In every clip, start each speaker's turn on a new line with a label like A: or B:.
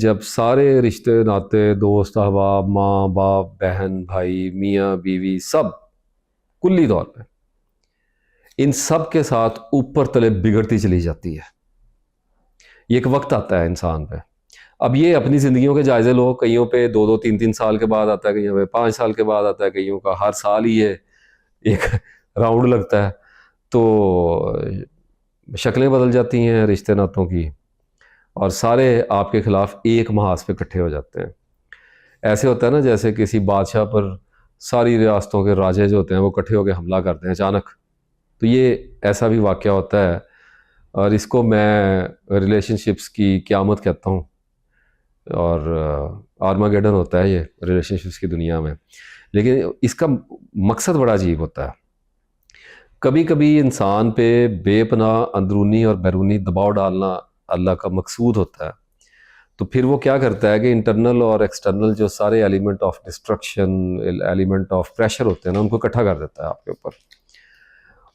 A: جب سارے رشتے ناتے، دوست احباب، ماں باپ، بہن بھائی، میاں بیوی، سب کلی طور پہ ان سب کے ساتھ اوپر تلے بگڑتی چلی جاتی ہے، یہ ایک وقت آتا ہے انسان پہ۔ اب یہ اپنی زندگیوں کے جائزے لو، کئیوں پہ 2-3 سال کے بعد آتا ہے، کئیوں پہ 5 سال کے بعد آتا ہے، کئیوں کا ہر سال ہی یہ ایک راؤنڈ لگتا ہے، تو شکلیں بدل جاتی ہیں رشتے ناتوں کی، اور سارے آپ کے خلاف ایک محاذ پہ اکٹھے ہو جاتے ہیں۔ ایسے ہوتا ہے نا جیسے کسی بادشاہ پر ساری ریاستوں کے راجے جو ہوتے ہیں وہ اکٹھے ہو کے حملہ کرتے ہیں اچانک، تو یہ ایسا بھی واقعہ ہوتا ہے، اور اس کو میں ریلیشن شپس کی قیامت کہتا ہوں، اور آرماگیڈن ہوتا ہے یہ ریلیشن شپس کی دنیا میں۔ لیکن اس کا مقصد بڑا عجیب ہوتا ہے۔ کبھی کبھی انسان پہ بے پناہ اندرونی اور بیرونی دباؤ ڈالنا اللہ کا مقصود ہوتا ہے، تو پھر وہ کیا کرتا ہے کہ انٹرنل اور ایکسٹرنل جو سارے element of destruction, element of pressure ہوتے ہیں نا، ان کو اکٹھا کر دیتا ہے آپ کے اوپر۔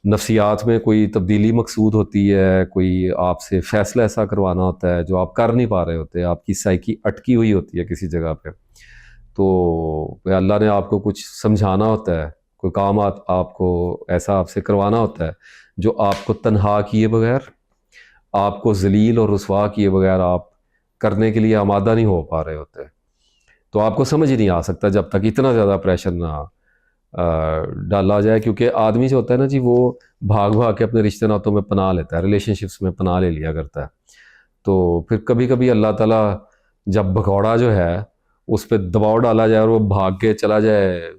A: نفسیات میں کوئی تبدیلی مقصود ہوتی ہے، کوئی آپ سے فیصلہ ایسا کروانا ہوتا ہے جو آپ کر نہیں پا رہے ہوتے، آپ کی سائیکی اٹکی ہوئی ہوتی ہے کسی جگہ پہ، تو اللہ نے آپ کو کچھ سمجھانا ہوتا ہے، کوئی کام آپ کو ایسا آپ سے کروانا ہوتا ہے جو آپ کو تنہا کیے بغیر، آپ کو ذلیل اور رسوا کیے بغیر آپ کرنے کے لیے آمادہ نہیں ہو پا رہے ہوتے، تو آپ کو سمجھ ہی نہیں آ سکتا جب تک اتنا زیادہ پریشر نہ ڈالا جائے، کیونکہ آدمی جو ہوتا ہے نا جی، وہ بھاگ بھاگ کے اپنے رشتے ناتوں میں پناہ لیتا ہے، ریلیشن شپس میں پناہ لے لیا کرتا ہے، تو پھر کبھی کبھی اللہ تعالیٰ جب بھگوڑا جو ہے اس پہ دباؤ ڈالا جائے اور وہ بھاگ کے چلا جائے،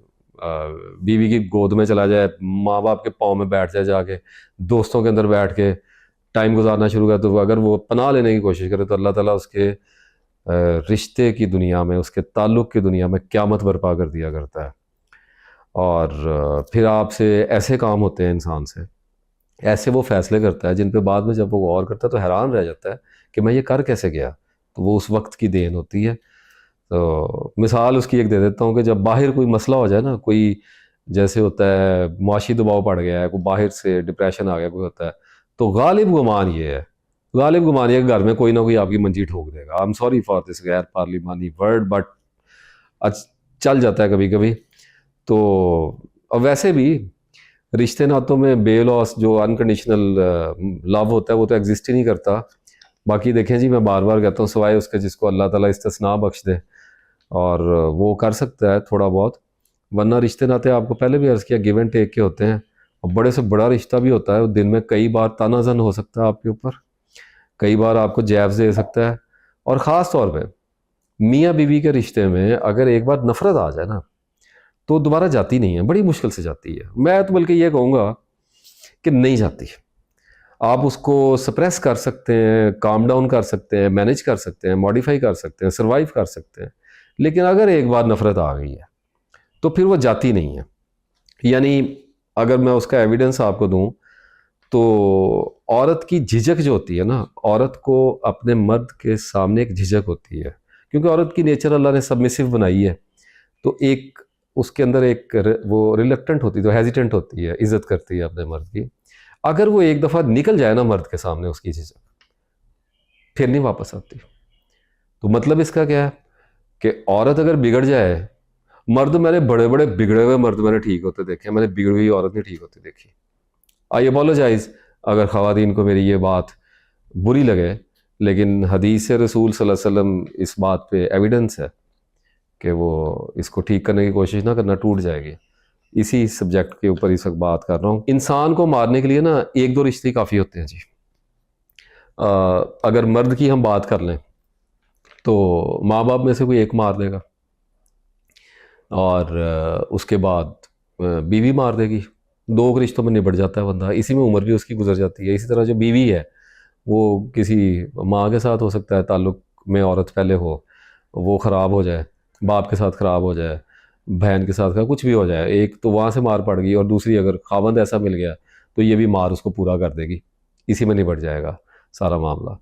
A: بیوی کی گود میں چلا جائے، ماں باپ کے پاؤں میں بیٹھ جائے، جا کے دوستوں کے اندر بیٹھ کے ٹائم گزارنا شروع کر، تو اگر وہ پناہ لینے کی کوشش کرے تو اللہ تعالیٰ اس کے رشتے کی دنیا میں، اس کے تعلق کی دنیا میں قیامت برپا کر دیا کرتا ہے، اور پھر آپ سے ایسے کام ہوتے ہیں انسان سے، ایسے وہ فیصلے کرتا ہے جن پہ بعد میں جب وہ غور کرتا ہے تو حیران رہ جاتا ہے کہ میں یہ کر کیسے گیا، تو وہ اس وقت کی دین ہوتی ہے۔ تو مثال اس کی ایک دے دیتا ہوں کہ جب باہر کوئی مسئلہ ہو جائے نا، کوئی جیسے ہوتا ہے معاشی دباؤ پڑ گیا ہے، کوئی باہر سے ڈپریشن آ گیا کوئی ہوتا ہے، تو غالب گمان یہ ہے، غالب گمان یہ کہ گھر میں کوئی نہ کوئی آپ کی منجی ٹھوک دے گا۔ I am sorry for this غیر پارلیمانی ورڈ، بٹ چل جاتا ہے کبھی کبھی۔ تو اور ویسے بھی رشتے ناتوں میں بے لوس جو انکنڈیشنل لو ہوتا ہے وہ تو ایگزسٹ ہی نہیں کرتا۔ باقی دیکھیں جی، میں بار بار کہتا ہوں، سوائے اس کے جس کو اللہ تعالیٰ استثناء بخش دے، اور وہ کر سکتا ہے تھوڑا بہت، ورنہ رشتے ناتے آپ کو پہلے بھی عرض کیا گیو اینڈ ٹیک کے ہوتے ہیں، اور بڑے سے بڑا رشتہ بھی ہوتا ہے، دن میں کئی بار تانا زن ہو سکتا ہے آپ کے اوپر، کئی بار آپ کو جیبز دے سکتا ہے، اور خاص طور پہ میاں بیوی کے رشتے میں اگر ایک بار نفرت آ جائے نا تو دوبارہ جاتی نہیں ہے، بڑی مشکل سے جاتی ہے، میں تو بلکہ یہ کہوں گا کہ نہیں جاتی۔ آپ اس کو سپریس کر سکتے ہیں، کام ڈاؤن کر سکتے ہیں، مینیج کر سکتے ہیں، ماڈیفائی کر سکتے ہیں، سروائیو کر سکتے ہیں، لیکن اگر ایک بار نفرت آ گئی ہے تو پھر وہ جاتی نہیں ہے۔ یعنی اگر میں اس کا ایویڈنس آپ کو دوں تو عورت کی جھجک جو ہوتی ہے نا، عورت کو اپنے مرد کے سامنے ایک جھجک ہوتی ہے، کیونکہ عورت کی نیچر اللہ نے سبمسو بنائی ہے، تو ایک اس کے اندر ایک وہ ریلکٹنٹ ہوتی ہے، تو ہیزیٹنٹ ہوتی ہے، عزت کرتی ہے اپنے مرد کی۔ اگر وہ ایک دفعہ نکل جائے نا مرد کے سامنے اس کی جھجک، پھر نہیں واپس آتی۔ تو مطلب اس کا کیا ہے کہ عورت اگر بگڑ جائے، مرد میں نے بڑے بڑے بگڑے ہوئے مرد میں نے ٹھیک ہوتے دیکھے، میں نے بگڑی ہوئی عورت نہیں ٹھیک ہوتی دیکھی۔ آئی اپولوجائز اگر خواتین کو میری یہ بات بری لگے، لیکن حدیث رسول صلی اللہ علیہ وسلم اس بات پہ ایویڈنس ہے کہ وہ اس کو ٹھیک کرنے کی کوشش نہ کرنا، ٹوٹ جائے گی۔ اسی سبجیکٹ کے اوپر اس وقت بات کر رہا ہوں۔ انسان کو مارنے کے لیے نا 1-2 رشتے کافی ہوتے ہیں جی۔ اگر مرد کی ہم بات کر لیں تو ماں باپ میں سے کوئی ایک مار دے گا، اور اس کے بعد بیوی مار دے گی، 2 رشتوں میں نبٹ جاتا ہے بندہ، اسی میں عمر بھی اس کی گزر جاتی ہے۔ اسی طرح جو بیوی ہے وہ کسی ماں کے ساتھ ہو سکتا ہے تعلق میں عورت پہلے ہو، وہ خراب ہو جائے، باپ کے ساتھ خراب ہو جائے، بہن کے ساتھ کچھ بھی ہو جائے، ایک تو وہاں سے مار پڑ گئی، اور دوسری اگر خاوند ایسا مل گیا تو یہ بھی مار اس کو پورا کر دے گی، اسی میں نبٹ جائے گا سارا معاملہ۔